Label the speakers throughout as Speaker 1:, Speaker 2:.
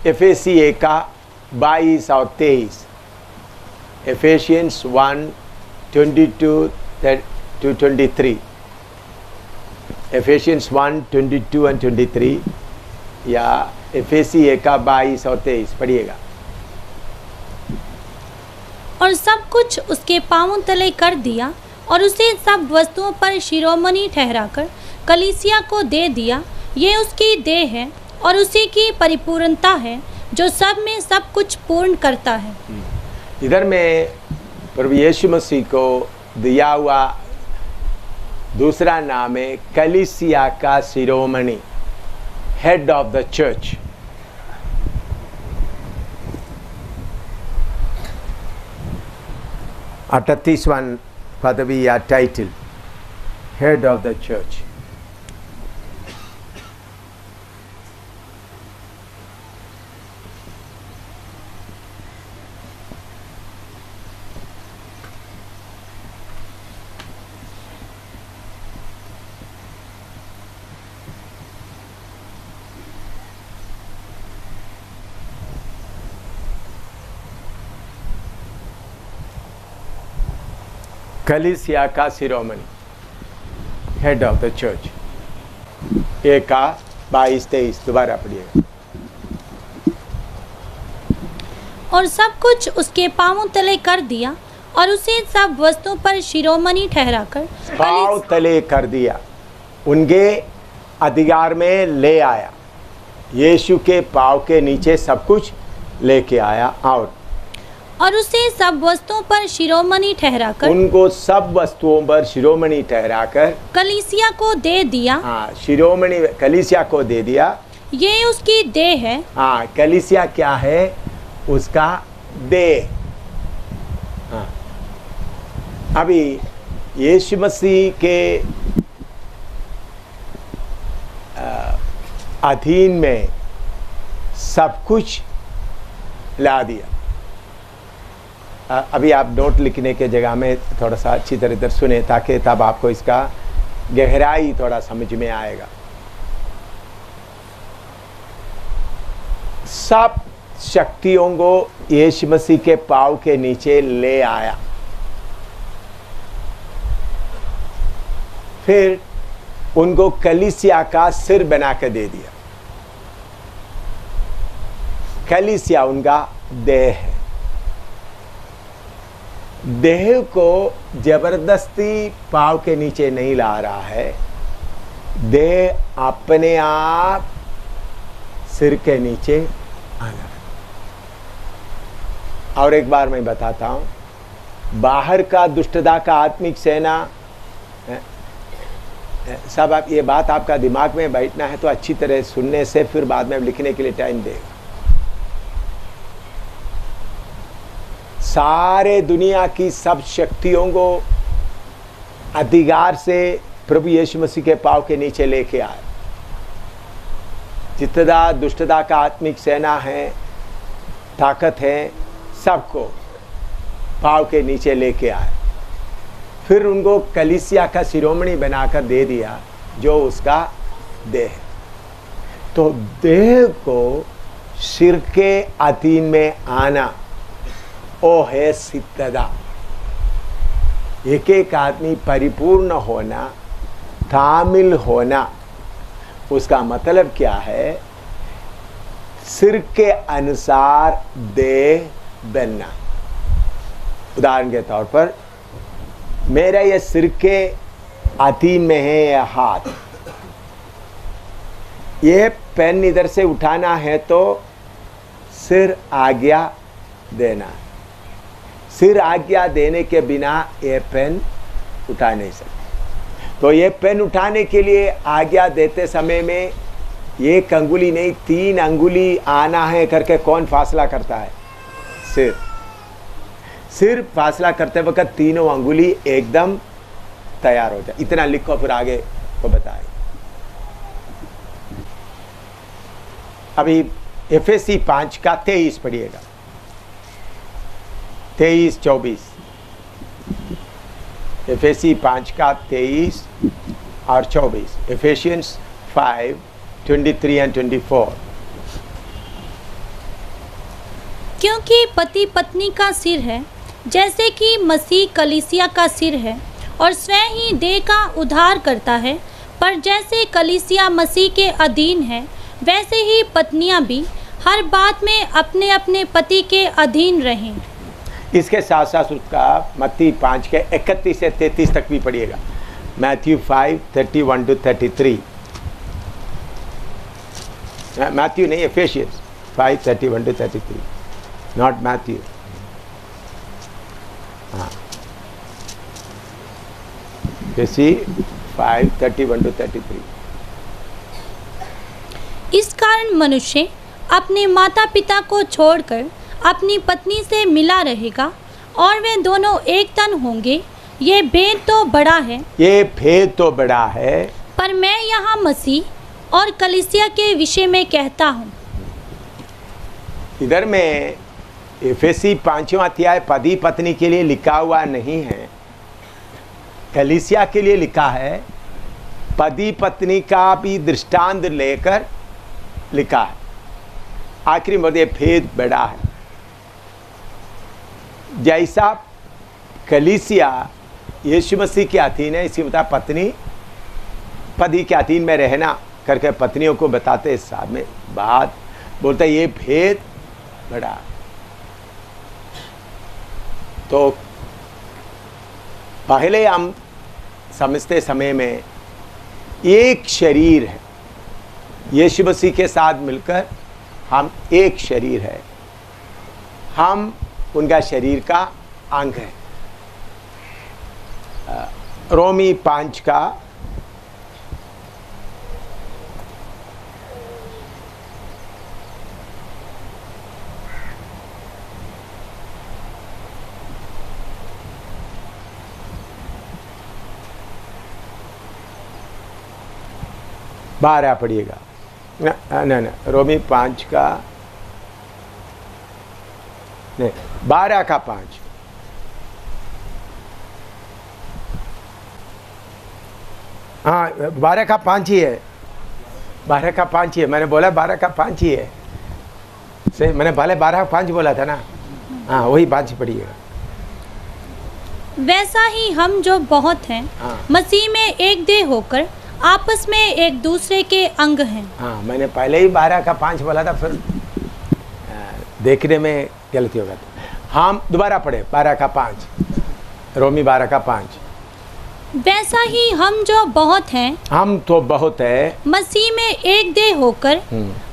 Speaker 1: एफेसी 1 का 22 और 23, एफेशियंस 1:22-23, एफेशियंस 1:22 और 23, या एफेसी 1 का 22 और 23 पढ़िएगा।
Speaker 2: और सब कुछ उसके पांवों तले कर दिया और उसे सब वस्तुओं पर शिरोमणि ठहराकर कलीसिया को दे दिया। ये उसकी देह है और उसी की परिपूर्णता है जो सब में सब कुछ पूर्ण करता है।
Speaker 1: इधर में प्रभु यीशु मसीह को दिया हुआ दूसरा नाम है कलीसिया का शिरोमणि, हेड ऑफ द चर्च। अठतीसवां पदवी या title, head of the church. कलीसिया का शिरोमणि, हेड ऑफ द चर्च। 1 का 22-23 दोबारा पढ़िएगा।
Speaker 2: और सब कुछ उसके पांवों तले कर दिया और उसे सब वस्तुओं पर शिरोमणि ठहराकर
Speaker 1: पांव तले कर दिया, उनके अधिकार में ले आया। यीशु के पांव के नीचे सब कुछ लेके आया और
Speaker 2: उसे सब वस्तुओं पर शिरोमणि ठहराकर,
Speaker 1: उनको सब वस्तुओं पर शिरोमणि ठहराकर
Speaker 2: कलीसिया को दे दिया।
Speaker 1: हाँ, शिरोमणि कलीसिया को दे दिया।
Speaker 2: ये उसकी देह है।
Speaker 1: हाँ, कलीसिया क्या है? उसका देह। हाँ, अभी यीशु मसीह के अधीन में सब कुछ ला दिया। अभी आप नोट लिखने के जगह में थोड़ा सा अच्छी तरह सुने, ताकि तब आपको इसका गहराई थोड़ा समझ में आएगा। सब शक्तियों को यीशु मसीह के पांव के नीचे ले आया, फिर उनको कलीसिया का सिर बना कर दे दिया। कलीसिया उनका देह है। देह को जबरदस्ती पांव के नीचे नहीं ला रहा है, देह अपने आप सिर के नीचे आना। और एक बार मैं बताता हूं, बाहर का दुष्टता का आत्मिक सेना, सब आप ये बात आपका दिमाग में बैठना है तो अच्छी तरह सुनने से फिर बाद में लिखने के लिए टाइम देगा। सारे दुनिया की सब शक्तियों को अधिकार से प्रभु यीशु मसीह के पांव के नीचे लेके आए। जितना दुष्टता का आत्मिक सेना है, ताकत है, सबको पांव के नीचे लेके आए, फिर उनको कलीसिया का शिरोमणि बनाकर दे दिया, जो उसका देह है। तो देह को सिर के अधीन में आना, ओ है सिद्धता। एक एक आदमी परिपूर्ण होना, तामिल होना, उसका मतलब क्या है? सिर के अनुसार देह बनना। उदाहरण के तौर पर, मेरा ये सिर के अधीन में है यह हाथ, ये पेन इधर से उठाना है तो सिर आज्ञा देना। सिर आज्ञा देने के बिना ये पेन उठा नहीं सकते। तो ये पेन उठाने के लिए आज्ञा देते समय में एक अंगुली नहीं 3 अंगुली आना है करके कौन फासला करता है? सिर। सिर फासला करते वक्त तीनों अंगुली एकदम तैयार हो जाए। इतना लिखो, फिर आगे को बताए। अभी एफएसी 5 का 23 पढ़िएगा, 23-24। एफएसी 5 का 23 और 24। एफेशियंस 5:23 and 24।
Speaker 2: क्योंकि पति पत्नी का सिर है, जैसे कि मसीह कलीसिया का सिर है और स्वयं ही देह का उद्धार करता है, पर जैसे कलीसिया मसीह के अधीन है, वैसे ही पत्नियां भी हर बात में अपने अपने पति के अधीन रहें।
Speaker 1: इसके साथ साथ उसका मत्ती 5 के 31 से 33 तक भी पढ़िएगा। Matthew 5:31 to 33। मैथ्यू नहीं, एफेसियंस 5:31 to 33, नॉट मैथ्यू। हाँ, एफेसी 5:31 to 33।
Speaker 2: इस कारण मनुष्य अपने माता पिता को छोड़कर अपनी पत्नी से मिला रहेगा और वे दोनों एक तन होंगे। ये भेद तो बड़ा है,
Speaker 1: ये भेद तो बड़ा है,
Speaker 2: पर मैं यहाँ मसीह और कलीसिया के विषय में कहता हूँ।
Speaker 1: इधर में एफेसी 5वां अध्याय पति पत्नी के लिए लिखा हुआ नहीं है, कलीसिया के लिए लिखा है। पति पत्नी का भी दृष्टांत लेकर लिखा है। आखिरी में ये भेद बड़ा है। जैसा कलीसिया यीशु मसीह के अधीन है, इसी मतलब पत्नी पति के अधीन में रहना करके पत्नियों को बताते सामने बात बोलता है, ये भेद बड़ा। तो पहले हम समझते समय में एक शरीर है, यीशु मसीह के साथ मिलकर हम एक शरीर है, हम उनका शरीर का अंग है। रोमी 5 का 12 पढ़िएगा। ना रोमी 5 का नहीं, 12 का 5। हाँ, 12 का 5 ही है, 12 का 5 ही है। मैंने बोला 12 का 5 ही है, सही। मैंने पहले 12 का 5 बोला था ना। हाँ, वही 5 पढ़िएगा।
Speaker 2: वैसा ही हम जो बहुत हैं,
Speaker 1: हाँ।
Speaker 2: मसीह में एक देह होकर आपस में एक दूसरे के अंग हैं।
Speaker 1: हाँ, मैंने पहले ही 12 का 5 बोला था, फिर देखने में गलती होगा। हम दोबारा पढ़े 12 का 5, रोमी 12 का 5।
Speaker 2: वैसा ही हम जो बहुत हैं,
Speaker 1: हम तो बहुत है,
Speaker 2: मसीह में एक देह होकर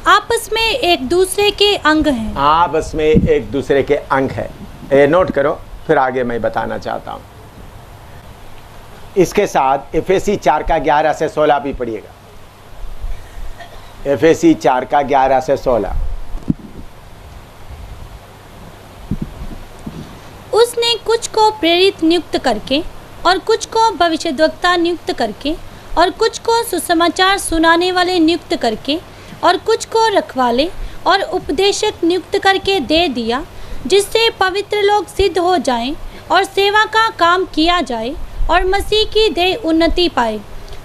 Speaker 2: आपस में एक दूसरे के अंग हैं।
Speaker 1: आपस में एक दूसरे के अंग है। ये नोट करो, फिर आगे मैं बताना चाहता हूँ। इसके साथ एफेसी 4 का 11 से 16 भी पढ़िएगा। एफेसी 4 का 11 से 16।
Speaker 2: उसने कुछ को प्रेरित नियुक्त करके और कुछ को भविष्यद्वक्ता नियुक्त करके और कुछ को सुसमाचार सुनाने वाले नियुक्त करके और कुछ को रखवाले और उपदेशक नियुक्त करके दे दिया, जिससे पवित्र लोग सिद्ध हो जाएं और सेवा का काम किया जाए और मसीह की देह उन्नति पाए,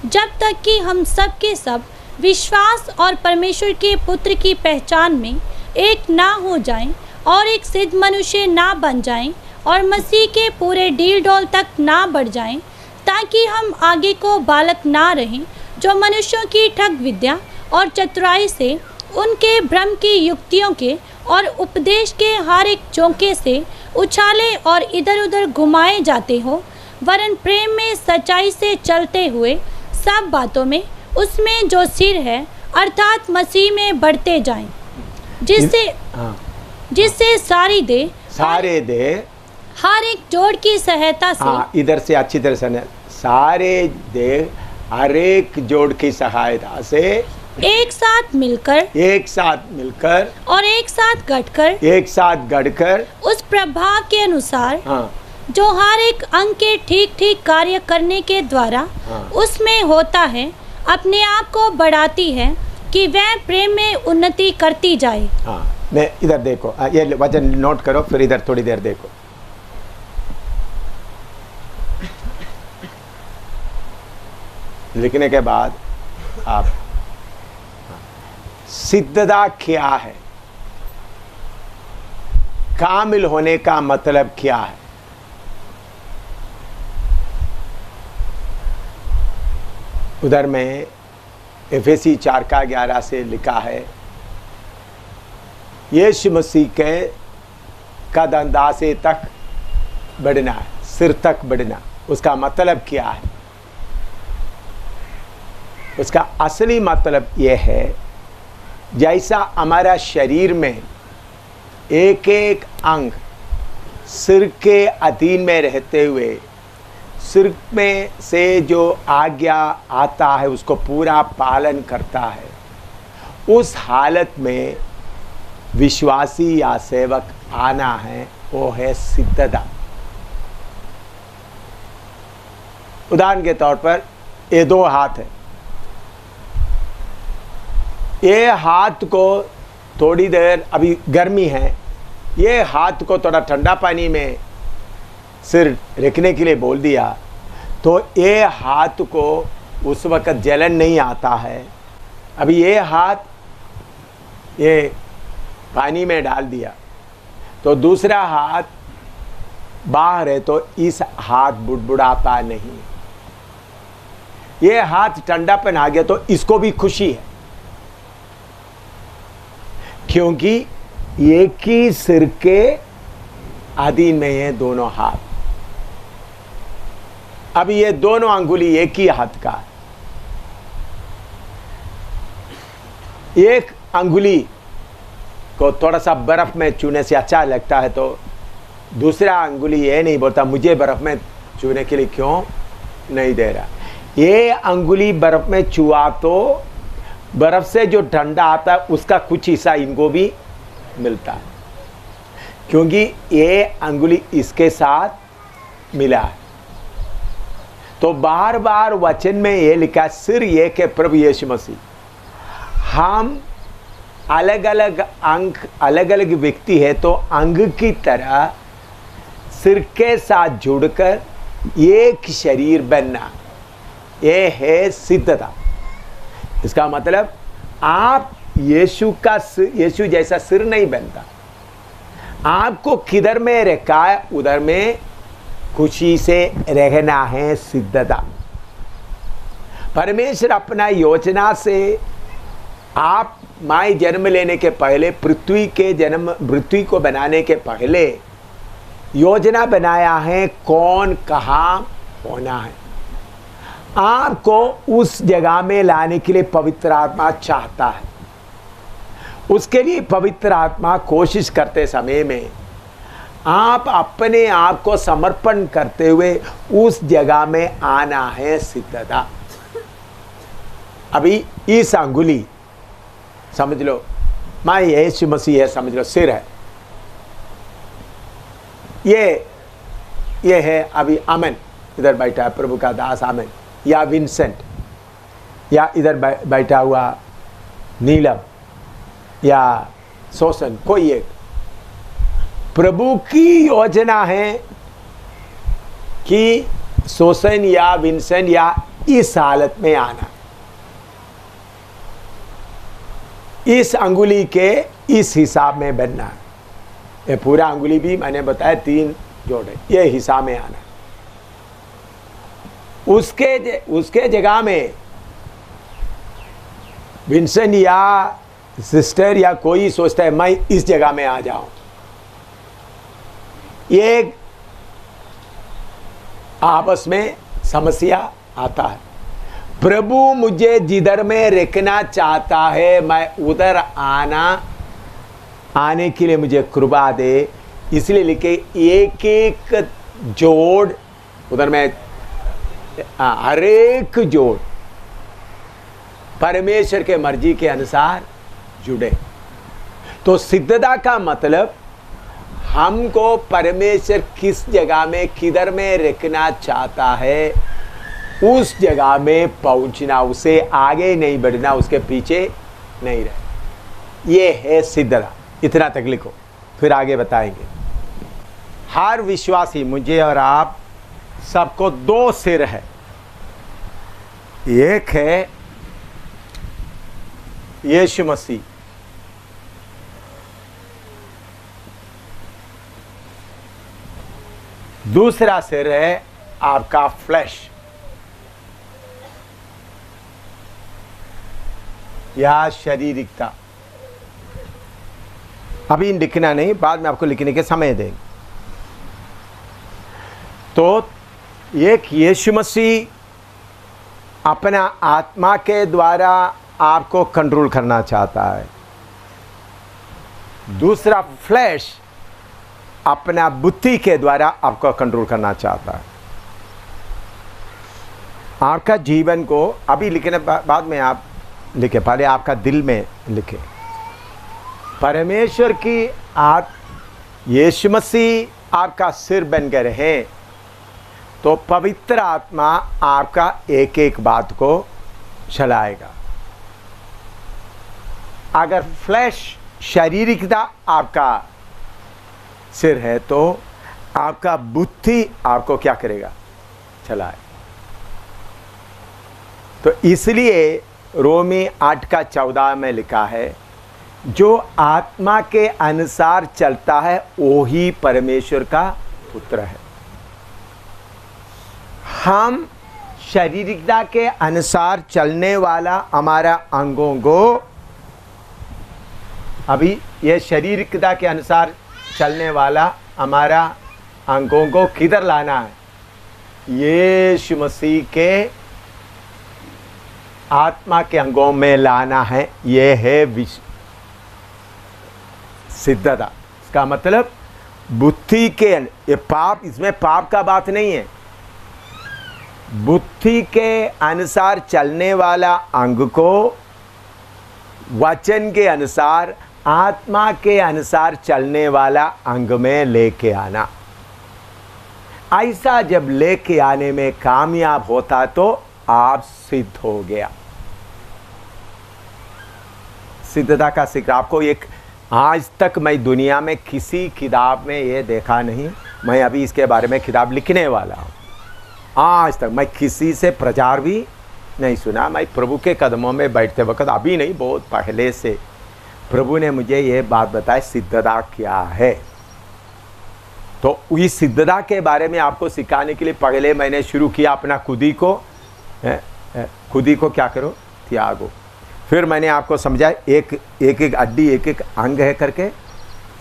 Speaker 2: जब तक कि हम सब के सब विश्वास और परमेश्वर के पुत्र की पहचान में एक ना हो जाएं और एक सिद्ध मनुष्य ना बन जाएं और मसीह के पूरे डील डोल तक ना बढ़ जाएं, ताकि हम आगे को बालक ना रहें, जो मनुष्यों की ठग विद्या और चतुराई से, उनके भ्रम की युक्तियों के और उपदेश के हर एक चौके से उछाले और इधर उधर घुमाए जाते हो, वरन प्रेम में सच्चाई से चलते हुए सब बातों में उसमें जो सिर है अर्थात मसीह में बढ़ते जाएं, जिससे सारे देह हर एक जोड़ की सहायता से,
Speaker 1: इधर से अच्छी तरह से, सारे देह हर एक जोड़ की सहायता से
Speaker 2: एक साथ मिलकर और एक साथ गढ़कर उस प्रभाव के अनुसार, जो हर एक अंग के ठीक ठीक कार्य करने के द्वारा उसमें होता है, अपने आप को बढ़ाती है कि वह प्रेम में उन्नति करती जाए।
Speaker 1: मैं इधर देखो, ये वचन नोट करो, फिर इधर थोड़ी देर देखो। लिखने के बाद आप सिद्धता क्या है, कामिल होने का मतलब क्या है? उधर में एफेसी 4:11 से लिखा है, यीशु मसीह के कदंदासे तक बढ़ना है, सिर तक बढ़ना। उसका मतलब क्या है? उसका असली मतलब यह है, जैसा हमारा शरीर में एक एक अंग सिर के अधीन में रहते हुए सिर में से जो आज्ञा आता है उसको पूरा पालन करता है, उस हालत में विश्वासी या सेवक आना है, वो है सिद्धता। उदाहरण के तौर पर ये 2 हाथ है, ये हाथ को थोड़ी देर, अभी गर्मी है, ये हाथ को थोड़ा ठंडा पानी में सिर रखने के लिए बोल दिया तो ये हाथ को उस वक्त जलन नहीं आता है। अभी ये हाथ ये पानी में डाल दिया तो दूसरा हाथ बाहर है तो इस हाथ बुड़बुड़ाता नहीं। ये हाथ ठंडापन आ गया तो इसको भी खुशी है, क्योंकि एक ही सिर के अधीन में ये दोनों हाथ। अब ये दोनों अंगुली एक ही हाथ का, एक अंगुली को थोड़ा सा बर्फ में छूने से अच्छा लगता है तो दूसरा अंगुली ये नहीं बोलता मुझे बर्फ में छूने के लिए क्यों नहीं दे रहा। ये अंगुली बर्फ में छुआ तो बर्फ से जो ठंडा आता है उसका कुछ हिस्सा इनको भी मिलता है, क्योंकि ये अंगुली इसके साथ मिला है। तो बार बार वचन में ये लिखा, सिर एक है प्रभु यीशु मसीह। हम अलग अलग अंग, अलग अलग व्यक्ति है तो अंग की तरह सिर के साथ जुड़कर एक शरीर बनना, ये है सिद्धता। इसका मतलब आप यीशु जैसा सिर नहीं बनता। आपको किधर में रखा है उधर में खुशी से रहना है सिद्धता। परमेश्वर अपना योजना से आप माई जन्म लेने के पहले, पृथ्वी को बनाने के पहले योजना बनाया है कौन कहाँ होना है। आपको उस जगह में लाने के लिए पवित्र आत्मा चाहता है। उसके लिए पवित्र आत्मा कोशिश करते समय में आप अपने आप को समर्पण करते हुए उस जगह में आना है सिद्धता। अभी इस अंगुली समझ लो, मां यीशु मसीह है, समझ लो सिर है, ये है अभी अमन, इधर बैठा है प्रभु का दास अमन, या विंसेंट, या इधर बैठा हुआ नीलम या सोसन, कोई एक। प्रभु की योजना है कि सोसन या विंसेंट या इस हालत में आना, इस अंगुली के इस हिसाब में बनना है। ये पूरा अंगुली भी मैंने बताया 3 जोड़े, ये हिसाब में आना। उसके जगह में विंसेंट या सिस्टर या कोई सोचता है मैं इस जगह में आ जाऊं, ये आपस में समस्या आता है। प्रभु मुझे जिधर में रखना चाहता है मैं उधर आने के लिए मुझे कृपा दे, इसलिए लिखे एक एक जोड़ उधर में, हर एक जोड़ परमेश्वर के मर्जी के अनुसार जुड़े। तो सिद्धता का मतलब हमको परमेश्वर किस जगह में किधर में रखना चाहता है उस जगह में पहुंचना, उसे आगे नहीं बढ़ना, उसके पीछे नहीं रहना, ये है सिद्धता। इतना तक लिखो, फिर आगे बताएंगे। हर विश्वासी, मुझे और आप सबको 2 सिर है। एक है यीशु मसीह, दूसरा सिर है आपका फ्लैश या शारीरिकता। अभी लिखना नहीं, बाद में आपको लिखने के समय देंगे। तो एक यीशु मसीह अपना आत्मा के द्वारा आपको कंट्रोल करना चाहता है, दूसरा फ्लैश अपना बुद्धि के द्वारा आपको कंट्रोल करना चाहता है। आपका जीवन को अभी लिखने बाद में आप लिखे, पहले आपका दिल में लिखे। परमेश्वर की यीशु मसीह आपका सिर बनकर है, तो पवित्र आत्मा आपका एक एक बात को चलाएगा। अगर फ्लैश शारीरिकता आपका सिर है तो आपका बुद्धि आपको क्या करेगा? चलाए। तो इसलिए रोमी 8:14 में लिखा है, जो आत्मा के अनुसार चलता है वो ही परमेश्वर का पुत्र है। हम शारीरिकता के अनुसार चलने वाला हमारा अंगों को, अभी ये शारीरिकता के अनुसार चलने वाला हमारा अंगों को किधर लाना है? यीशु मसीह के आत्मा के अंगों में लाना है। ये है सिद्धता। इसका मतलब बुद्धि के, ये पाप, इसमें पाप का बात नहीं है। बुद्धि के अनुसार चलने वाला अंग को वचन के अनुसार, आत्मा के अनुसार चलने वाला अंग में लेके आना। ऐसा जब लेके आने में कामयाब होता तो आप सिद्ध हो गया। सिद्धता का शिखर आपको एक, आज तक मैं दुनिया में किसी किताब में ये देखा नहीं। मैं अभी इसके बारे में किताब लिखने वाला हूँ। आज तक मैं किसी से प्रचार भी नहीं सुना। मैं प्रभु के कदमों में बैठते वक्त, अभी नहीं बहुत पहले से प्रभु ने मुझे ये बात बताई, सिद्धता क्या है। तो इस सिद्धता के बारे में आपको सिखाने के लिए पहले मैंने शुरू किया अपना खुदी को क्या करो? त्यागो। फिर मैंने आपको समझा एक एक हड्डी, एक एक अंग है करके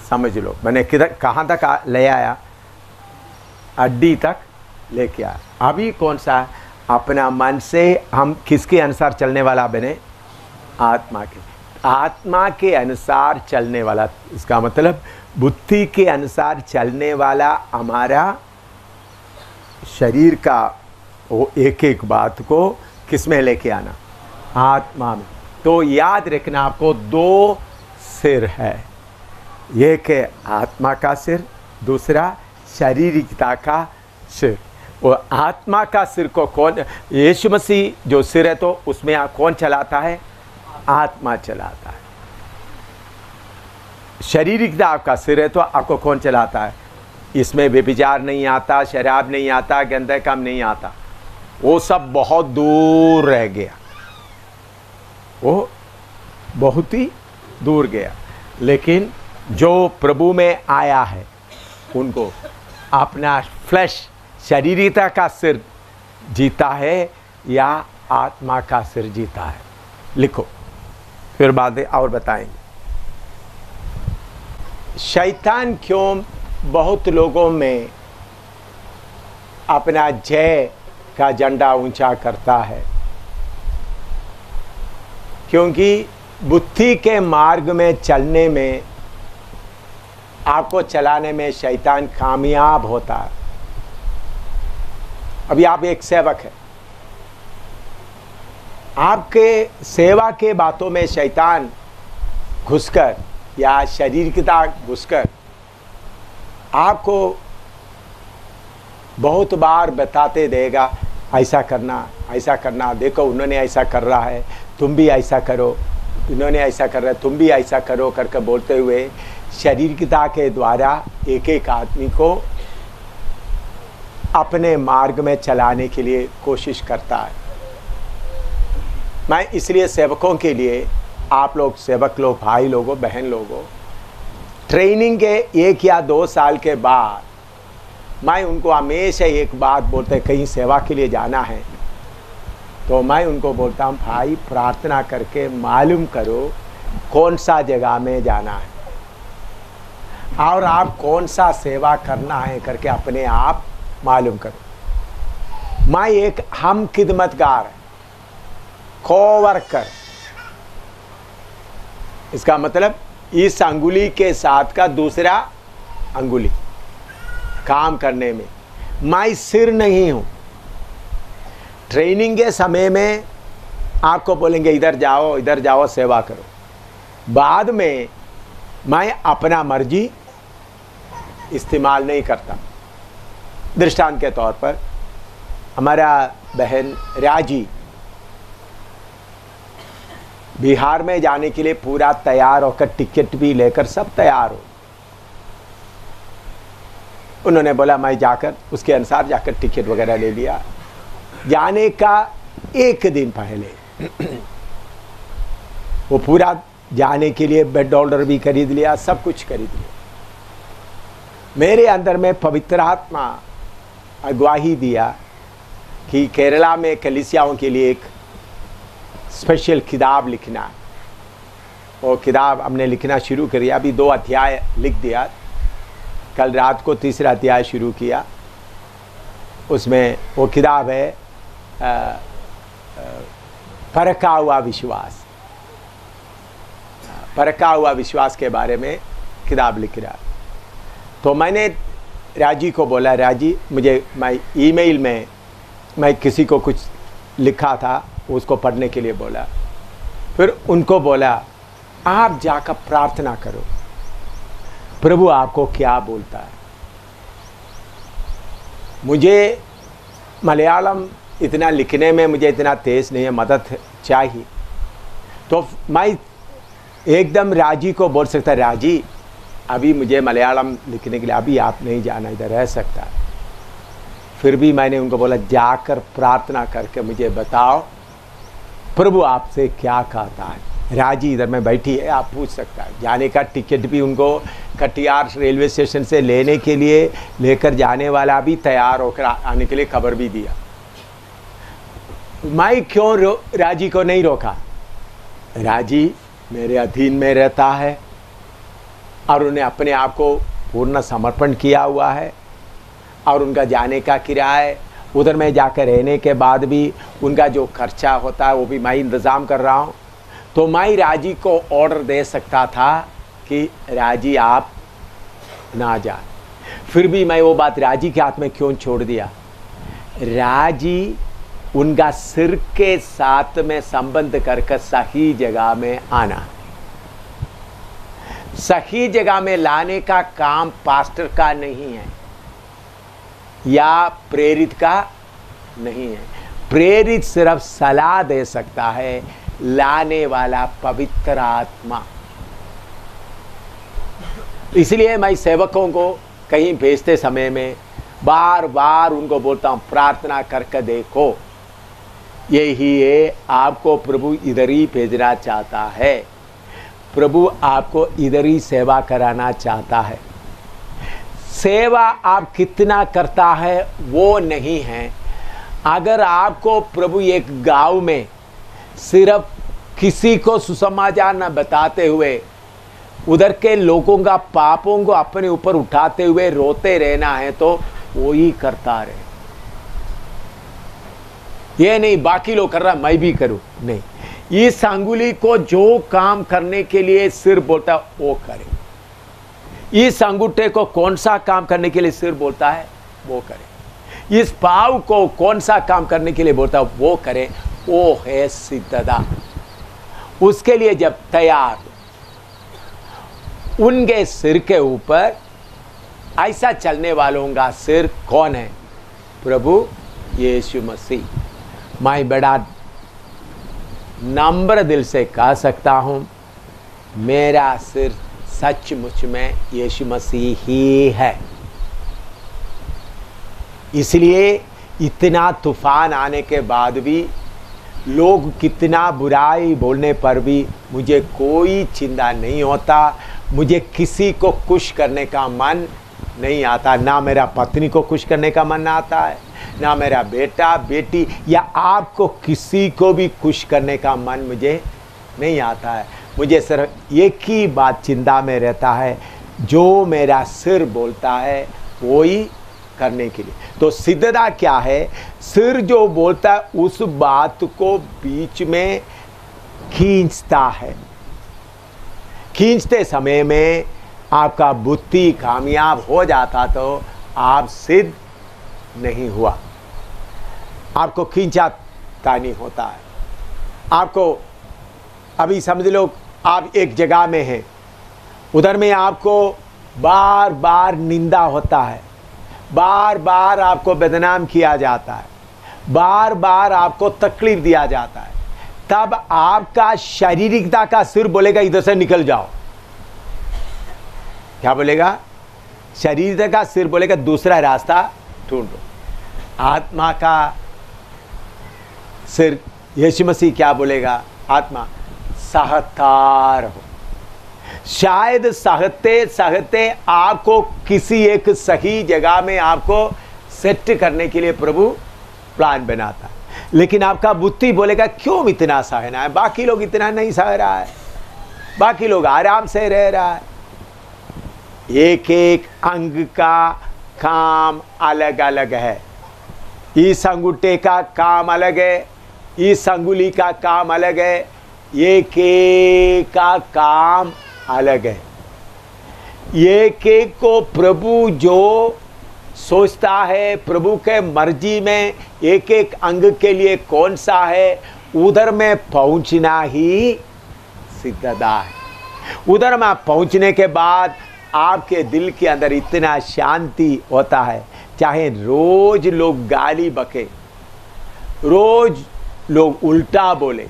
Speaker 1: समझ लो। मैंने किधर कहाँ तक ले आया? हड्डी तक लेके आया। अभी कौन सा? अपना मन से हम किसके अनुसार चलने वाला बने? आत्मा के। आत्मा के अनुसार चलने वाला, इसका मतलब बुद्धि के अनुसार चलने वाला हमारा शरीर का वो एक एक बात को किस में लेके आना? आत्मा में। तो याद रखना, आपको दो सिर है, एक है आत्मा का सिर, दूसरा शारीरिकता का सिर। और आत्मा का सिर को कौन? यीशु मसीह जो सिर है, तो उसमें कौन चलाता है? आत्मा चलाता है। शारीरिकता आपका सिर है तो आपको कौन चलाता है? इसमें व्यभिचार नहीं आता, शराब नहीं आता, गंदा काम नहीं आता। वो सब बहुत दूर रह गया, वो बहुत ही दूर गया। लेकिन जो प्रभु में आया है उनको अपना फ्लैश शारीरिकता का सिर जीता है या आत्मा का सिर जीता है? लिखो, फिर बातें और बताएंगे। शैतान क्यों बहुत लोगों में अपना जय का झंडा ऊंचा करता है? क्योंकि बुद्धि के मार्ग में चलने में, आपको चलाने में शैतान कामयाब होता है। अभी आप एक सेवक हैं, आपके सेवा के बातों में शैतान घुसकर या शारीरिकता घुसकर आपको बहुत बार बताते देगा, ऐसा करना, देखो उन्होंने ऐसा कर रहा है, तुम भी ऐसा करो, इन्होंने ऐसा कर रहा है, तुम भी ऐसा करो करके बोलते हुए शारीरिकता के द्वारा एक एक आदमी को अपने मार्ग में चलाने के लिए कोशिश करता है। मैं इसलिए सेवकों के लिए, आप लोग सेवक लोग, भाई लोगों, बहन लोगों, ट्रेनिंग के 1 या 2 साल के बाद मैं उनको हमेशा एक बात बोलते, कहीं सेवा के लिए जाना है तो मैं उनको बोलता हूँ, भाई प्रार्थना करके मालूम करो कौन सा जगह में जाना है और आप कौन सा सेवा करना है करके अपने आप मालूम करो। मैं एक हम खिदमतगार, कोवर्कर, इसका मतलब इस अंगुली के साथ का दूसरा अंगुली काम करने में। मैं सिर नहीं हूं। ट्रेनिंग के समय में आपको बोलेंगे इधर जाओ सेवा करो, बाद में मैं अपना मर्जी इस्तेमाल नहीं करता। दृष्टांत के तौर पर हमारा बहन राजी बिहार में जाने के लिए पूरा तैयार होकर टिकट भी लेकर सब तैयार हो। उन्होंने बोला मैं जाकर उसके अनुसार जाकर टिकट वगैरह ले लिया। जाने का एक दिन पहले वो पूरा जाने के लिए बेड ऑर्डर भी खरीद लिया, सब कुछ खरीद लिया। मेरे अंदर में पवित्र आत्मा अगवाही दिया कि केरला में कलीसियाओं के लिए एक स्पेशल किताब लिखना है। वो किताब हमने लिखना शुरू कर दिया, अभी 2 अध्याय लिख दिया। कल रात को 3रा अध्याय शुरू किया। उसमें वो किताब है परखा हुआ विश्वास। परखा हुआ विश्वास के बारे में किताब लिख रहा। तो मैंने राजी को बोला, राजी मैं ईमेल में मैं किसी को कुछ लिखा था, उसको पढ़ने के लिए बोला। फिर उनको बोला आप जाकर प्रार्थना करो, प्रभु आपको क्या बोलता है। मुझे मलयालम इतना लिखने में मुझे इतना तेज नहीं है, मदद चाहिए। तो मैं एकदम राजी को बोल सकता, राजी अभी मुझे मलयालम लिखने के लिए अभी आप नहीं जाना, इधर रह सकता। फिर भी मैंने उनको बोला जाकर प्रार्थना करके मुझे बताओ प्रभु आपसे क्या कहता है। राजी इधर में बैठी है, आप पूछ सकता है। जाने का टिकट भी उनको कटिहार रेलवे स्टेशन से लेने के लिए लेकर जाने वाला भी तैयार होकर आने के लिए खबर भी दिया। मैं क्यों राजी को नहीं रोका? राजी मेरे अधीन में रहता है और उन्हें अपने आप को पूर्ण समर्पण किया हुआ है और उनका जाने का किराया, उधर में जाकर रहने के बाद भी उनका जो खर्चा होता है वो भी मैं इंतज़ाम कर रहा हूँ। तो मैं राजी को ऑर्डर दे सकता था कि राजी आप ना जाए। फिर भी मैं वो बात राजी के हाथ में क्यों छोड़ दिया? राजी उनका सिर के साथ में संबंध करके सही जगह में आना, सही जगह में लाने का काम पास्टर का नहीं है या प्रेरित का नहीं है। प्रेरित सिर्फ सलाह दे सकता है, लाने वाला पवित्र आत्मा। इसलिए मैं सेवकों को कहीं भेजते समय में बार बार उनको बोलता हूं प्रार्थना करके देखो, यही है आपको प्रभु इधर ही भेजना चाहता है, प्रभु आपको इधर ही सेवा कराना चाहता है। सेवा आप कितना करता है वो नहीं है। अगर आपको प्रभु एक गांव में सिर्फ किसी को सुसमाचार न बताते हुए उधर के लोगों का पापों को अपने ऊपर उठाते हुए रोते रहना है तो वो ही करता रहे। ये नहीं बाकी लोग कर रहा मैं भी करूं, नहीं। इस अंगुली को जो काम करने के लिए सिर बोलता वो करे। इस अंगूठे को कौन सा काम करने के लिए सिर बोलता है वो करे। इस पाँव को कौन सा काम करने के लिए बोलता है वो करे। वो है सिद्धता। उसके लिए जब तैयार, उनके सिर के ऊपर ऐसा चलने वालों का सिर कौन है? प्रभु यीशु मसीह। मैं बड़ा नम्र दिल से कह सकता हूं, मेरा सिर सचमुच में यीशु मसीह ही है। इसलिए इतना तूफान आने के बाद भी, लोग कितना बुराई बोलने पर भी मुझे कोई चिंता नहीं होता। मुझे किसी को खुश करने का मन नहीं आता, ना मेरा पत्नी को खुश करने का मन आता है, ना मेरा बेटा बेटी या आपको किसी को भी खुश करने का मन मुझे नहीं आता है। मुझे सिर्फ एक ही बात चिंता में रहता है, जो मेरा सिर बोलता है वो ही करने के लिए। तो सिद्धता क्या है? सिर जो बोलता है उस बात को बीच में खींचता है। खींचते समय में आपका बुद्धि कामयाब हो जाता तो आप सिद्ध नहीं हुआ, आपको खींचाता नहीं होता है। आपको अभी समझ लो आप एक जगह में हैं, उधर में आपको बार बार निंदा होता है, बार बार आपको बदनाम किया जाता है, बार बार आपको तकलीफ दिया जाता है, तब आपका शारीरिकता का सिर बोलेगा इधर से निकल जाओ। क्या बोलेगा? शरीर का सिर बोलेगा दूसरा रास्ता ढूंढो। आत्मा का सिर यीशु मसीह क्या बोलेगा? आत्मा सहतार हो। शायद सहते सहते आपको किसी एक सही जगह में आपको सेट करने के लिए प्रभु प्लान बनाता है, लेकिन आपका बुद्धि बोलेगा क्यों इतना सहना है, बाकी लोग इतना नहीं सह रहा है, बाकी लोग आराम से रह रहा है। एक एक अंग का काम अलग अलग है। इस अंगूठे का काम अलग है, इस अंगुली का काम अलग है, एक एक का काम अलग है। एक एक को प्रभु जो सोचता है, प्रभु के मर्जी में एक एक अंग के लिए कौन सा है, उधर में पहुंचना ही सिद्धता है। उधर में पहुंचने के बाद आपके दिल के अंदर इतना शांति होता है, चाहे रोज लोग गाली बके, रोज लोग उल्टा बोले,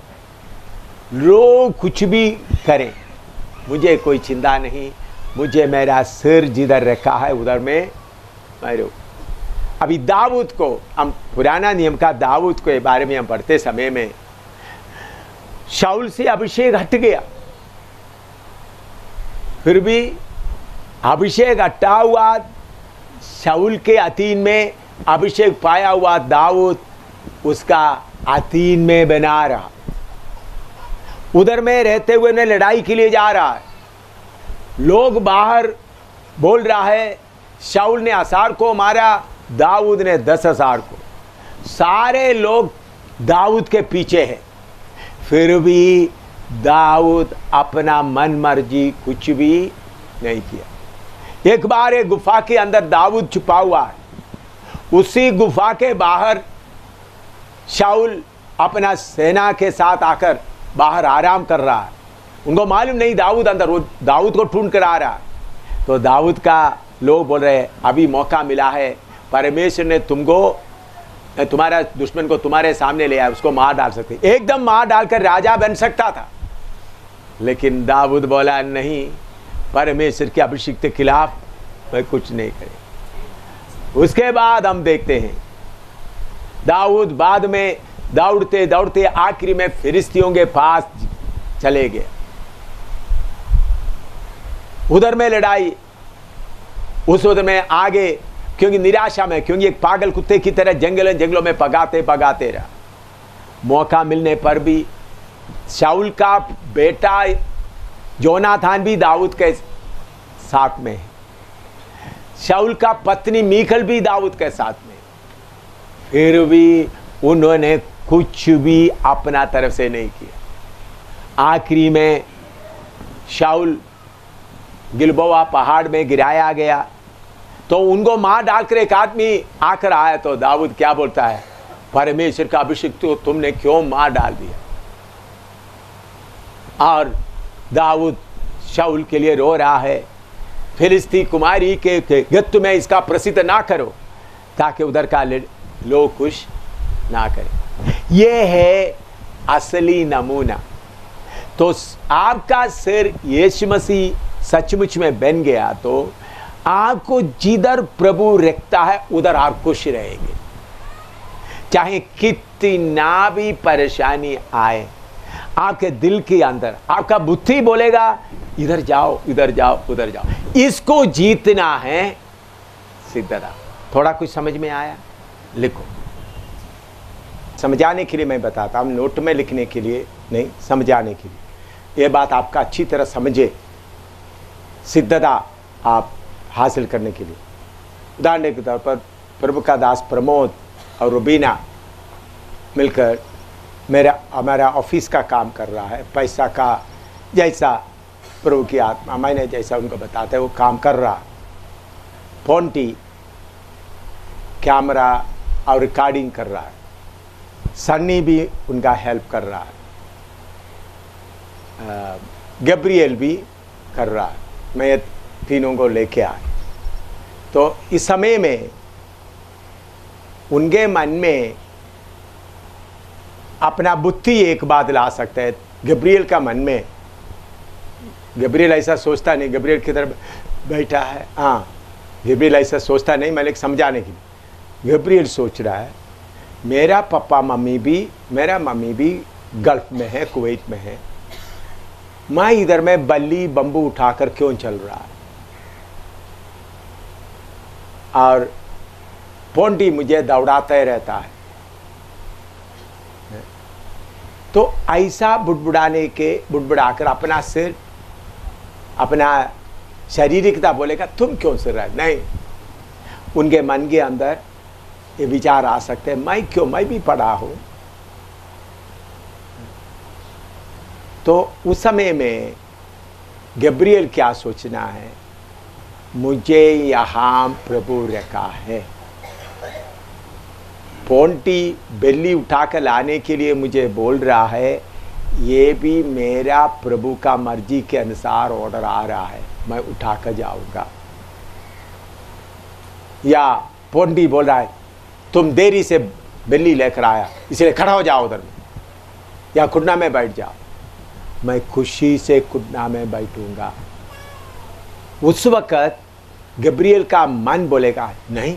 Speaker 1: लोग कुछ भी करें, मुझे कोई चिंता नहीं, मुझे मेरा सिर जिधर रखा है उधर में मैं रहूं। अभी दाऊद को हम पुराना नियम का दाऊद के बारे में हम पढ़ते समय में शाऊल से अभिषेक हट गया, फिर भी अभिषेक हटा हुआ शाऊल के अधीन में अभिषेक पाया हुआ दाऊद उसका अधीन में बना रहा। उधर में रहते हुए ने लड़ाई के लिए जा रहा है, लोग बाहर बोल रहा है शाऊल ने 1000 को मारा, दाऊद ने 10,000 को, सारे लोग दाऊद के पीछे हैं, फिर भी दाऊद अपना मन मर्जी कुछ भी नहीं किया। एक बार एक गुफा के अंदर दाऊद छुपा हुआ है, उसी गुफा के बाहर शाऊल अपना सेना के साथ आकर बाहर आराम कर रहा है। उनको मालूम नहीं दाऊद अंदर, वो दाऊद को ढूंढ कर आ रहा है। तो दाऊद का लोग बोल रहे हैं अभी मौका मिला है, परमेश्वर ने तुमको, तुम्हारा दुश्मन को तुम्हारे सामने ले आया, उसको मार डाल सकते, एकदम मार डालकर राजा बन सकता था। लेकिन दाऊद बोला नहीं, परमेश्वर के अभिषेक के खिलाफ मैं कुछ नहीं करे। उसके बाद हम देखते हैं दाऊद बाद में दौड़ते दौड़ते आखिरी में फिलिस्तियों के पास चले गए। उधर में लड़ाई, उस उधर में आगे, क्योंकि निराशा में, क्योंकि एक पागल कुत्ते की तरह जंगलों में भगाते भगाते रहा। मौका मिलने पर भी शाऊल का बेटा जोनाथान भी दाऊद के साथ में है, शाऊल का पत्नी मीकल भी दाऊद के साथ में, फिर भी उन्होंने कुछ भी अपना तरफ से नहीं किया। आखिरी में शाऊल गिलबोआ पहाड़ में गिराया गया, तो उनको मार डालकर एक आदमी आकर आया, तो दाऊद क्या बोलता है, परमेश्वर का अभिषेक तो तुमने क्यों मार डाल दिया। और दाऊद शाऊल के लिए रो रहा है, फिलिस्ती कुमारी के गत्त में इसका प्रसिद्ध ना करो, ताकि उधर का लोग खुश ना करें। यह है असली नमूना। तो आपका सिर यीशु मसीह सचमुच में बन गया तो आपको जिधर प्रभु रखता है उधर आप खुश रहेंगे, चाहे कितना भी परेशानी आए। आपके दिल के अंदर आपका बुद्धि बोलेगा इधर जाओ, इधर जाओ, उधर जाओ। इसको जीतना है सिद्धदा। थोड़ा कुछ समझ में आया? लिखो। समझाने के लिए मैं बताता हूँ, नोट में लिखने के लिए नहीं, समझाने के लिए। ये बात आपका अच्छी तरह समझे, सिद्धदा आप हासिल करने के लिए। उदाहरण के तौर पर प्रभु का दास प्रमोद और रुबीना मिलकर हमारा ऑफिस का काम कर रहा है। पैसा का जैसा प्रभु की आत्मा, मैंने जैसा उनको बताते वो काम कर रहा। फोनटी कैमरा और रिकॉर्डिंग कर रहा है। सन्नी भी उनका हेल्प कर रहा है। गैब्रियल भी कर रहा है। मैं तीनों को लेके आया। तो इस समय में उनके मन में अपना बुद्धि एक बात ला सकता है। गैब्रियल का मन में, गैब्रियल ऐसा सोचता नहीं, गैब्रियल की तरफ बैठा है। हाँ, गैब्रियल ऐसा सोचता नहीं, मैं समझाने के लिए। गैब्रियल सोच रहा है मेरा मम्मी भी गल्फ में है, कुवैत में है, मैं इधर में बल्ली बम्बू उठाकर क्यों चल रहा है, और पोंटी मुझे दौड़ाते रहता है। तो ऐसा बुड़बुड़ाकर अपना सिर, अपना शारीरिकता बोलेगा तुम क्यों सिर रहे? नहीं, उनके मन के अंदर ये विचार आ सकते हैं, मैं भी पढ़ा हूं। तो उस समय में गैब्रियल क्या सोचना है, मुझे यहां प्रभु रखा है, पोंटी बेली उठाकर लाने के लिए मुझे बोल रहा है, ये भी मेरा प्रभु का मर्जी के अनुसार ऑर्डर आ रहा है, मैं उठाकर जाऊंगा। या पोंटी बोल रहा है तुम देरी से बिल्ली लेकर आया इसलिए खड़ा हो जाओ उधर में, या खुटना में बैठ जाओ, मैं खुशी से खुटना में बैठूंगा। उस वक्त गैब्रियल का मन बोलेगा नहीं,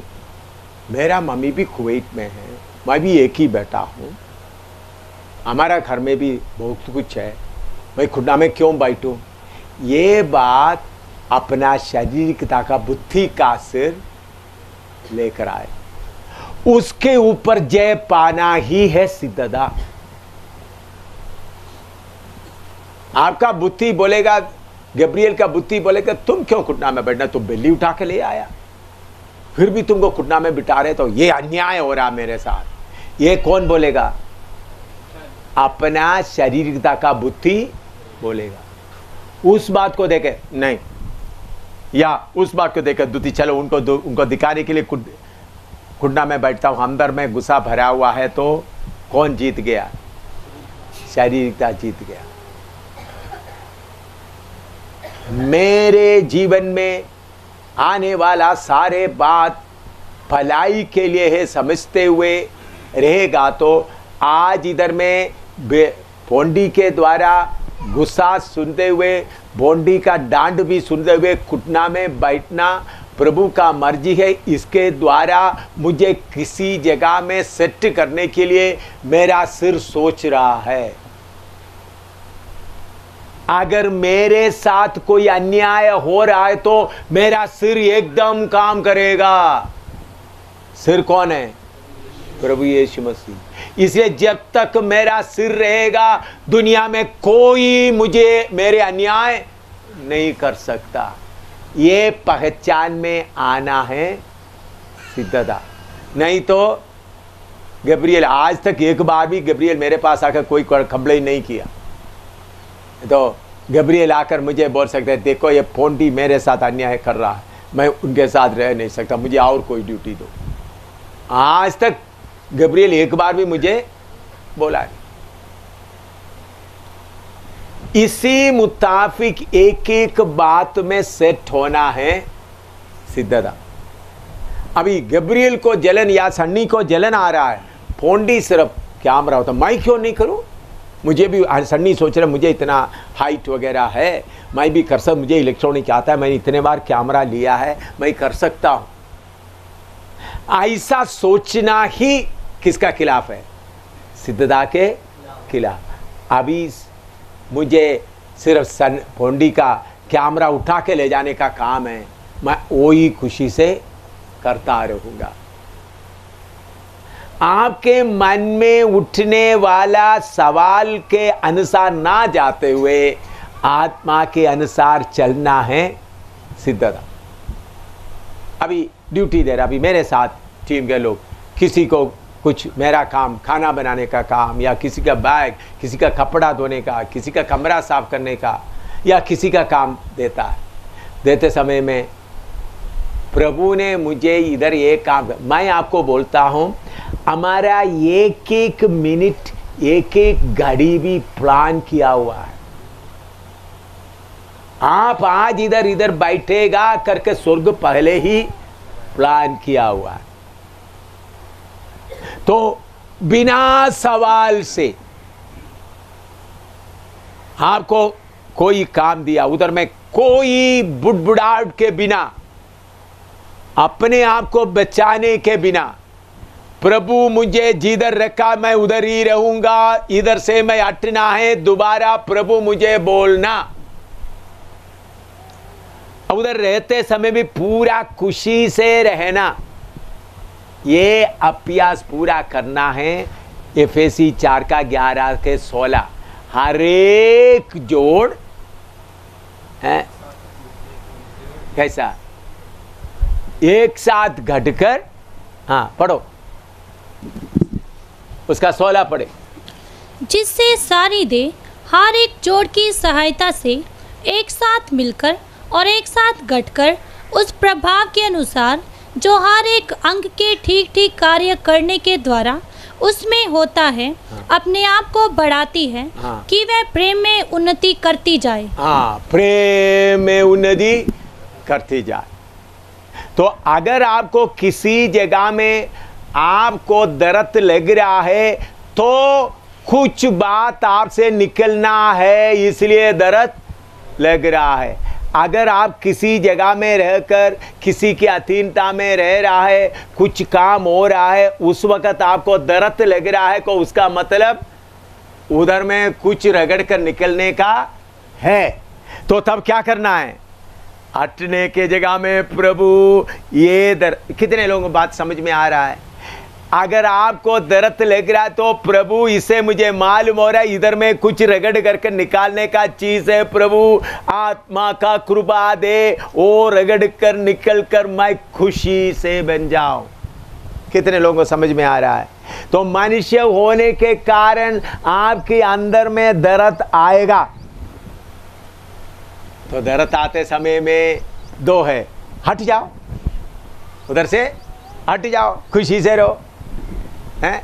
Speaker 1: मेरा मम्मी भी कुवैत में है, मैं भी एक ही बेटा हूँ, हमारा घर में भी बहुत कुछ है, मैं खुटना में क्यों बैठूं? ये बात अपना शारीरिकता का बुद्धि का सिर लेकर आए, उसके ऊपर जय पाना ही है सिद्धदा। आपका बुद्धि बोलेगा, गैब्रियल का बुद्धि बोलेगा तुम क्यों खुटना में बैठना, तुम बिल्ली उठा के ले आया, फिर भी तुमको खुटना में बिठा रहे, तो ये अन्याय हो रहा मेरे साथ। ये कौन बोलेगा? अपना शारीरिकता का बुद्धि बोलेगा। उस बात को देखे नहीं, या उस बात को देखे दुति, चलो उनको दिखाने के लिए खुटना में बैठता हूं, अंदर में गुस्सा भरा हुआ है, तो कौन जीत गया? शारीरिकता जीत गया। मेरे जीवन में आने वाला सारे बात भलाई के लिए है समझते हुए रहेगा, तो आज इधर में बोंडी के द्वारा गुस्सा सुनते हुए, बोंडी का डांट भी सुनते हुए घुटना में बैठना प्रभु का मर्जी है। इसके द्वारा मुझे किसी जगह में सेट करने के लिए मेरा सिर सोच रहा है। अगर मेरे साथ कोई अन्याय हो रहा है तो मेरा सिर एकदम काम करेगा। सिर कौन है? प्रभु यीशु मसीह। इसलिए जब तक मेरा सिर रहेगा दुनिया में कोई मुझे मेरे अन्याय नहीं कर सकता। ये पहचान में आना है सिद्धता। नहीं तो गैब्रियल, आज तक एक बार भी गैब्रियल मेरे पास आकर कोई कंप्लेन नहीं किया, तो गैब्रियल आकर मुझे बोल सकते हैं देखो ये फोंटी मेरे साथ अन्याय कर रहा है, मैं उनके साथ रह नहीं सकता, मुझे और कोई ड्यूटी दो। आज तक गैब्रियल एक बार भी मुझे बोला नहीं। इसी मुताबिक एक एक बात में सेट होना है सिद्धता। अभी गैब्रियल को जलन या सन्नी को जलन आ रहा है, फोंडी सिर्फ कैमरा होता, मैं क्यों नहीं करूं? मुझे भी सन्नी सोच रहा मुझे इतना हाइट वगैरह है, मैं भी कर सकता, मुझे इलेक्ट्रॉनिक आता है, मैंने इतने बार कैमरा लिया है, मैं कर सकता हूं। ऐसा सोचना ही किसका खिलाफ है? सिद्धता के खिलाफ। अभी मुझे सिर्फ फोंडी का कैमरा उठा के ले जाने का काम है, मैं वही खुशी से करता रहूंगा। आपके मन में उठने वाला सवाल के अनुसार ना जाते हुए आत्मा के अनुसार चलना है सिद्धता। अभी ड्यूटी दे रहा, अभी मेरे साथ टीम के लोग, किसी को कुछ मेरा काम खाना बनाने का काम, या किसी का बैग, किसी का कपड़ा धोने का, किसी का कमरा साफ करने का, या किसी का काम देता है। देते समय में प्रभु ने मुझे इधर ये काम, मैं आपको बोलता हूँ हमारा एक एक मिनट, एक एक घड़ी भी प्लान किया हुआ है। आप आज इधर इधर बैठेगा करके स्वर्ग पहले ही प्लान किया हुआ है। तो बिना सवाल से आपको कोई काम दिया, उधर में कोई बुड़बुड़ाहट के बिना, अपने आप को बचाने के बिना, प्रभु मुझे जिधर रखा मैं उधर ही रहूंगा, इधर से मैं हटना है, दोबारा प्रभु मुझे बोलना। उधर रहते समय भी पूरा खुशी से रहना, ये अभ्यास पूरा करना है। एफएसी 4:11-16 हर एक जोड़ है कैसा एक साथ घटकर, हाँ पढ़ो उसका 16 पढ़े।
Speaker 2: जिससे सारी देह हर एक जोड़ की सहायता से एक साथ मिलकर और एक साथ घटकर उस प्रभाव के अनुसार जो हर एक अंग के ठीक ठीक कार्य करने के द्वारा उसमें होता है,
Speaker 1: हाँ।
Speaker 2: अपने आप को बढ़ाती है,
Speaker 1: हाँ।
Speaker 2: कि वह प्रेम में उन्नति करती जाए।
Speaker 1: हाँ, प्रेम में उन्नति करती जाए। तो अगर आपको किसी जगह में आपको दर्द लग रहा है तो कुछ बात आपसे निकलना है, इसलिए दर्द लग रहा है। अगर आप किसी जगह में रहकर किसी की अधीनता में रह रहा है, कुछ काम हो रहा है, उस वक्त आपको दर्द लग रहा है, तो उसका मतलब उधर में कुछ रगड़ कर निकलने का है। तो तब क्या करना है? हटने के जगह में प्रभु ये कितने लोगों को बात समझ में आ रहा है? अगर आपको दर्द लग रहा है तो प्रभु इसे मुझे मालूम हो रहा है, इधर में कुछ रगड़ करके निकालने का चीज है, प्रभु आत्मा का कृपा दे, वो रगड़ कर निकल कर मैं खुशी से बन जाऊं। कितने लोगों को समझ में आ रहा है? तो मनुष्य होने के कारण आपके अंदर में दर्द आएगा। तो दर्द आते समय में दो है, हट जाओ, उधर से हट जाओ, खुशी से रहो, हैं?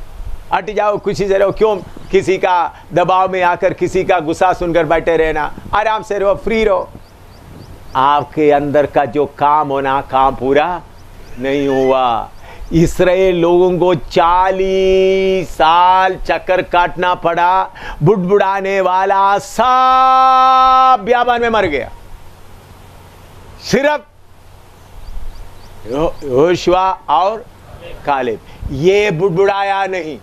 Speaker 1: हट जाओ, खुशी से रहो। क्यों किसी का दबाव में आकर किसी का गुस्सा सुनकर बैठे रहना? आराम से रहो, फ्री रहो। आपके अंदर का जो काम होना, काम पूरा नहीं हुआ। इस्राएल लोगों को 40 साल चक्कर काटना पड़ा, बुड़बुड़ाने वाला सब बियाबान में मर गया। सिर्फ योशुआ और कालेब ये बुड़बुड़ाया नहीं।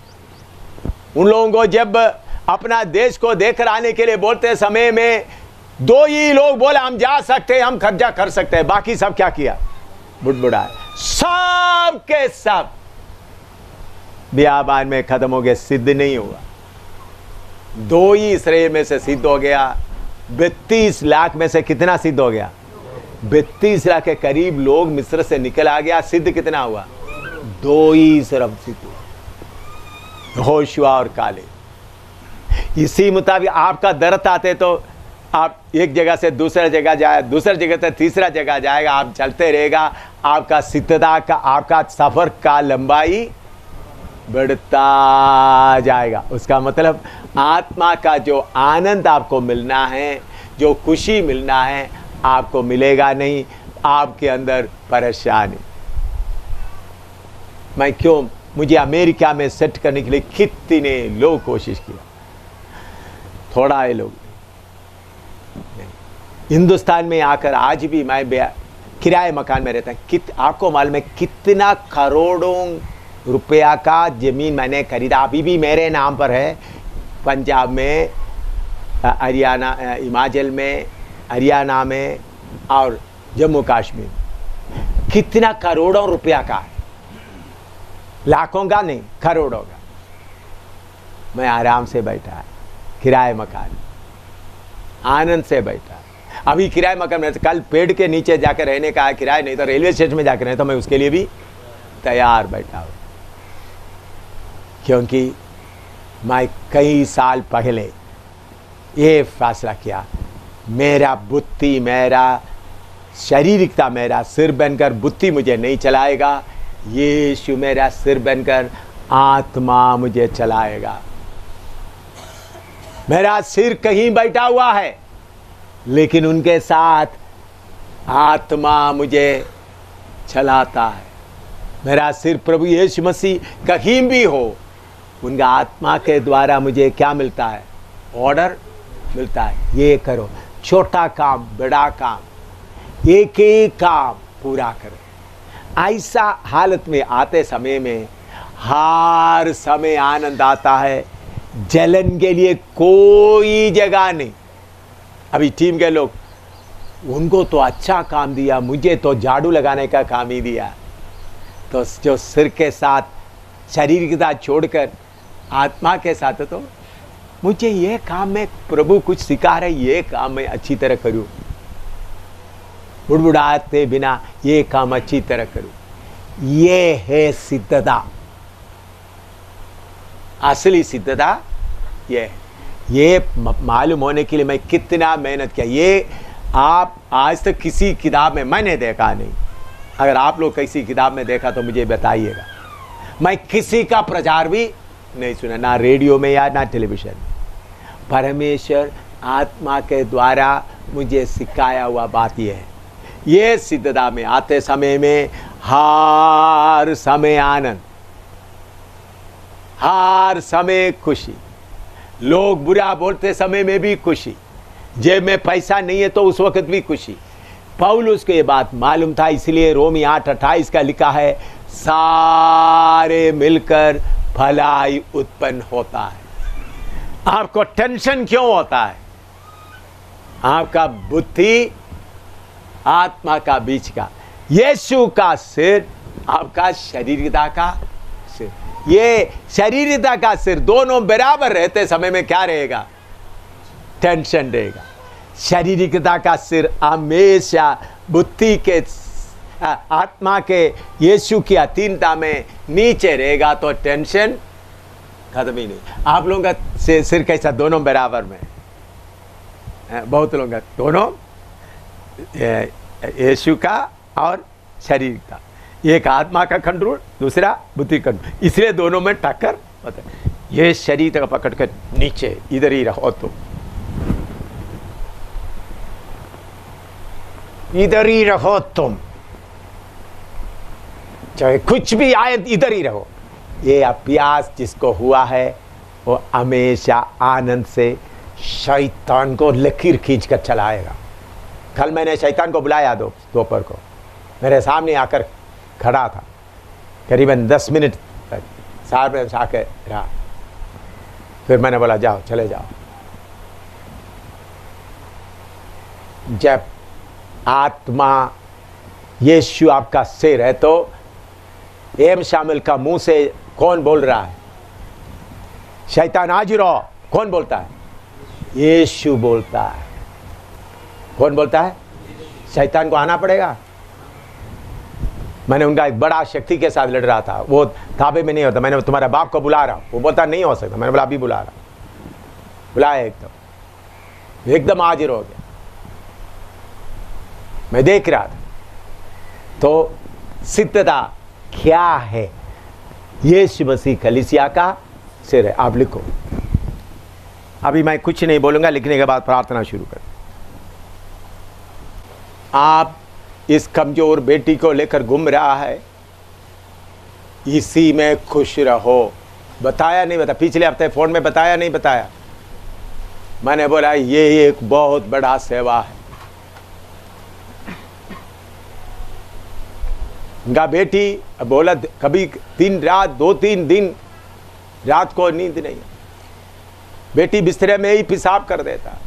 Speaker 1: उन लोगों को जब अपना देश को देखकर आने के लिए बोलते समय में दो ही लोग बोले हम जा सकते हैं, हम कब्जा कर सकते हैं, बाकी सब क्या किया? बुड़बुड़ाया। सब के सब बियाबान में खत्म हो गए, सिद्ध नहीं हुआ। दो ही इस्राएल में से सिद्ध हो गया। 32 लाख में से कितना सिद्ध हो गया? 32 लाख के करीब लोग मिस्र से निकल आ गया। सिद्ध कितना हुआ? दो ही सिर्फ सिद्ध हुआ, होशुआ और कालेब। इसी मुताबिक आपका दर्द आते तो आप एक जगह से दूसरा जगह जाए, दूसरा जगह से तीसरा जगह जाएगा, आप चलते रहेगा। आपका सिद्धता का, आपका सफर का लंबाई बढ़ता जाएगा। उसका मतलब आत्मा का जो आनंद आपको मिलना है, जो खुशी मिलना है, आपको मिलेगा नहीं। आपके अंदर परेशानी। मैं क्यों, मुझे अमेरिका में सेट करने के लिए कितने लोग कोशिश किया, थोड़ा है लोग। हिंदुस्तान में आकर आज भी मैं किराए मकान में रहता हूँ। आपको मालूम है कितना करोड़ों रुपया का जमीन मैंने खरीदा, अभी भी मेरे नाम पर है। पंजाब में, हरियाणा, हिमाचल में, हरियाणा में और जम्मू कश्मीर। कितना करोड़ों रुपया का है, लाखों का नहीं, करोड़ों का। मैं आराम से बैठा है, किराए मकान, आनंद से बैठा। अभी किराए मकान में, कल पेड़ के नीचे जाकर रहने का है किराए, नहीं तो रेलवे स्टेशन में जाकर रहे, तो मैं उसके लिए भी तैयार बैठा हूँ। क्योंकि मैं कई साल पहले ये फैसला किया, मेरा बुद्धि, मेरा शारीरिकता मेरा सिर बनकर बुद्धि मुझे नहीं चलाएगा, यीशु मेरा सिर बनकर आत्मा मुझे चलाएगा। मेरा सिर कहीं बैठा हुआ है, लेकिन उनके साथ आत्मा मुझे चलाता है। मेरा सिर प्रभु यीशु मसीह कहीं भी हो, उनका आत्मा के द्वारा मुझे क्या मिलता है? ऑर्डर मिलता है, ये करो, छोटा काम बड़ा काम, एक एक काम पूरा करो। ऐसा हालत में आते समय में हर समय आनंद आता है, जलन के लिए कोई जगह नहीं। अभी टीम के लोग, उनको तो अच्छा काम दिया, मुझे तो झाड़ू लगाने का काम ही दिया। तो जो सिर के साथ शरीर के साथ छोड़कर आत्मा के साथ, तो मुझे ये काम में प्रभु कुछ सिखा रहे, ये काम मैं अच्छी तरह करूं, बुड़बुड़ाते बिना ये काम अच्छी तरह करूं। ये है सिद्धता, असली सिद्धता ये मालूम होने के लिए मैं कितना मेहनत किया। ये आप आज तक किसी किताब में मैंने देखा नहीं, अगर आप लोग किसी किताब में देखा तो मुझे बताइएगा। मैं किसी का प्रचार भी नहीं सुना, ना रेडियो में या ना टेलीविजन में। परमेश्वर आत्मा के द्वारा मुझे सिखाया हुआ बात यह है। ये सिद्धता में आते समय में हर समय आनंद, हर समय खुशी, लोग बुरा बोलते समय में भी खुशी, जेब में पैसा नहीं है तो उस वक्त भी खुशी। पौलुस को ये बात मालूम था, इसलिए रोमी 8:28 का लिखा है, सारे मिलकर भलाई उत्पन्न होता है। आपको टेंशन क्यों होता है? आपका बुद्धि आत्मा का बीच का, यीशु का सिर, आपका शरीरता का सिर। ये शरीरता का सिर दोनों बराबर रहते समय में क्या रहेगा? टेंशन रहेगा। शारीरिकता का सिर हमेशा बुद्धि के, आत्मा के, यीशु की अधीनता में नीचे रहेगा, तो टेंशन खत्म ही नहीं। आप लोगों का सिर कैसा? दोनों बराबर में। बहुत लोगों का दोनों, यीशु का और शरीर का, एक आत्मा का कंट्रोल, दूसरा बुद्धि कंट्रोल, इसलिए दोनों में टक्कर होता है। ये शरीर का पकड़ कर नीचे इधर ही रहो, तो इधर ही रहो, तुम चाहे कुछ भी आए इधर ही रहो। ये अभ्यास जिसको हुआ है वो हमेशा आनंद से शैतान को लकीर खींच कर चलाएगा। कल मैंने शैतान को बुलाया दोपहर को, मेरे सामने आकर खड़ा था, करीबन 10 मिनट तक सामने आकर रहा। फिर मैंने बोला जाओ, चले जाओ। जब आत्मा यीशु आपका सिर है, तो एम शामिल का मुंह से कौन बोल रहा है? शैतान हाजिर हो, कौन बोलता है? यीशु बोलता है। कौन बोलता है? शैतान को आना पड़ेगा। मैंने उनका एक बड़ा शक्ति के साथ लड़ रहा था, वो ताबे में नहीं होता। मैंने तुम्हारे बाप को बुला रहा हूं, वो बोलता नहीं हो सकता। मैंने बोला अभी बुला रहा, बुलाया, एकदम हाजिर हो गया। मैं देख रहा था। तो सिद्धता क्या है? यीशु मसीह कलीसिया का सिर है। आप लिखो, अभी मैं कुछ नहीं बोलूंगा, लिखने के बाद प्रार्थना शुरू कर। आप इस कमजोर बेटी को लेकर घूम रहा है, इसी में खुश रहो। बताया नहीं बताया, पिछले हफ्ते फोन में बताया नहीं बताया। मैंने बोला ये एक बहुत बड़ा सेवा है। उनका बेटी बोला कभी 2-3 दिन रात को नींद नहीं, बेटी बिस्तरे में ही पेशाब कर देता।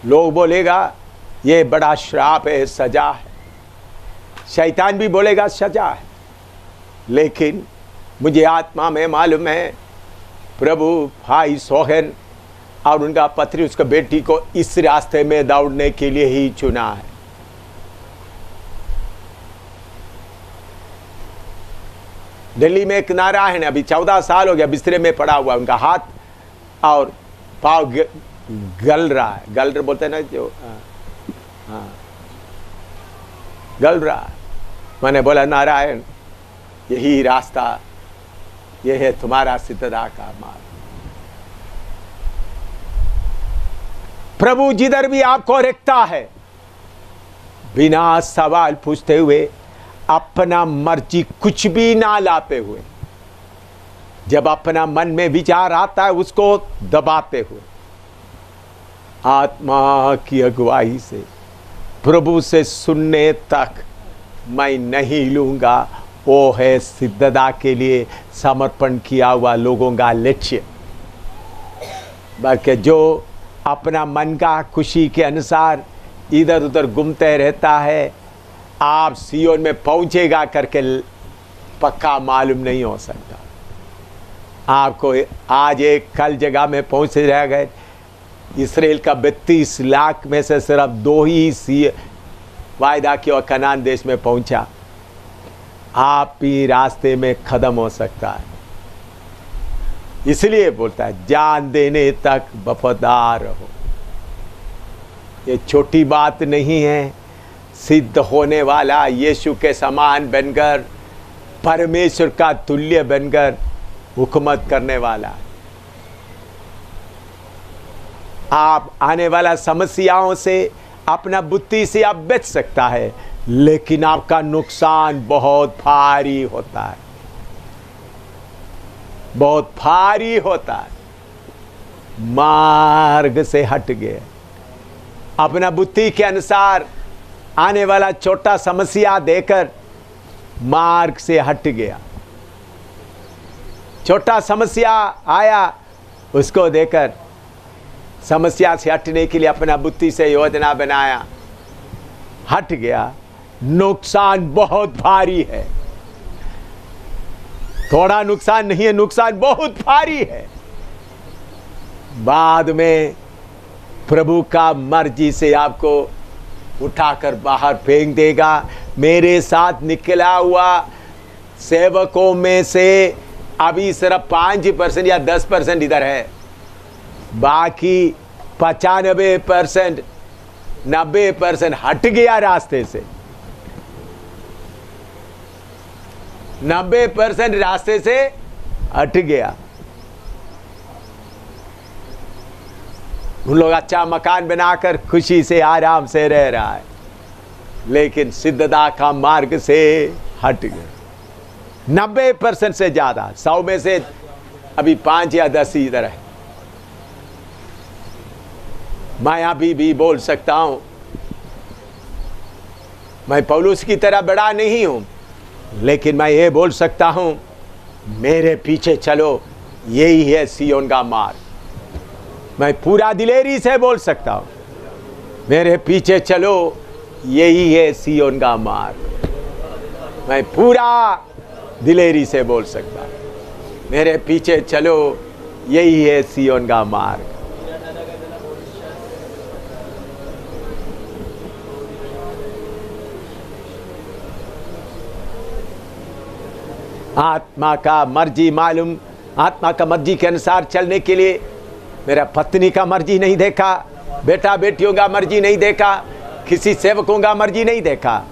Speaker 1: लोग बोलेगा ये बड़ा श्राप है, सजा है। शैतान भी बोलेगा सजा है, लेकिन मुझे आत्मा में मालूम है प्रभु भाई सोहन और उनका पत्नी उसका बेटी को इस रास्ते में दौड़ने के लिए ही चुना है। दिल्ली में एक नारायण है, अभी 14 साल हो गया बिस्तरे में पड़ा हुआ, उनका हाथ और पाँव गल रहा है, गल बोलते हैं ना जो, हाँ गल रहा है। मैंने बोला नारायण यही रास्ता, यह है तुम्हारा सिद्धता का मार्ग। प्रभु जिधर भी आपको रखता है, बिना सवाल पूछते हुए, अपना मर्जी कुछ भी ना लाते हुए, जब अपना मन में विचार आता है उसको दबाते हुए, आत्मा की अगुवाई से प्रभु से सुनने तक मैं नहीं लूंगा, वो है सिद्धता के लिए समर्पण किया हुआ लोगों का लक्ष्य। बल्कि जो अपना मन का खुशी के अनुसार इधर उधर घूमते रहता है, आप सियोन में पहुंचेगा करके पक्का मालूम नहीं हो सकता। आपको आज एक कल जगह में पहुंच रह गए, इसराइल का 32 लाख में से सिर्फ 2 ही वायदा की और कनान देश में पहुंचा। आप भी रास्ते में खत्म हो सकता है, इसलिए बोलता है जान देने तक वफादार रहो। ये छोटी बात नहीं है, सिद्ध होने वाला यीशु के समान बनकर, परमेश्वर का तुल्य बनकर हुकूमत करने वाला। आप आने वाला समस्याओं से अपना बुद्धि से आप बच सकता है, लेकिन आपका नुकसान बहुत भारी होता है, बहुत भारी होता है। मार्ग से हट गए, अपना बुद्धि के अनुसार आने वाला छोटा समस्या देकर मार्ग से हट गया। छोटा समस्या आया, उसको देकर समस्या से हटने के लिए अपना बुद्धि से योजना बनाया, हट गया। नुकसान बहुत भारी है, थोड़ा नुकसान नहीं है, नुकसान बहुत भारी है। बाद में प्रभु का मर्जी से आपको उठाकर बाहर फेंक देगा। मेरे साथ निकला हुआ सेवकों में से अभी सिर्फ 5% या 10% इधर है, बाकी 95% 90% हट गया रास्ते से। 90% रास्ते से हट गया। उन लोग अच्छा मकान बनाकर खुशी से आराम से रह रहा है, लेकिन सिद्धता का मार्ग से हट गए। 90% से ज्यादा, 100 में से अभी 5 या 10 ही इधर है। मैं अभी भी बोल सकता हूं, मैं पौलुस की तरह बड़ा नहीं हूं, लेकिन मैं ये बोल सकता हूं, मेरे पीछे चलो, यही है सियोन का मार्ग। मैं पूरा दिलेरी से बोल सकता हूं, मेरे पीछे चलो, यही है सियोन का मार्ग। मैं पूरा दिलेरी से बोल सकता हूं, मेरे पीछे चलो, यही है सियोन का मार्ग। आत्मा का मर्जी मालूम, आत्मा का मर्जी के अनुसार चलने के लिए मेरा पत्नी का मर्जी नहीं देखा, बेटा बेटियों का मर्जी नहीं देखा, किसी सेवकों का मर्जी नहीं देखा,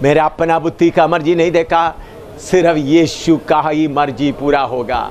Speaker 1: मेरा अपना बुद्धि का मर्जी नहीं देखा, सिर्फ यीशु का ही मर्जी पूरा होगा।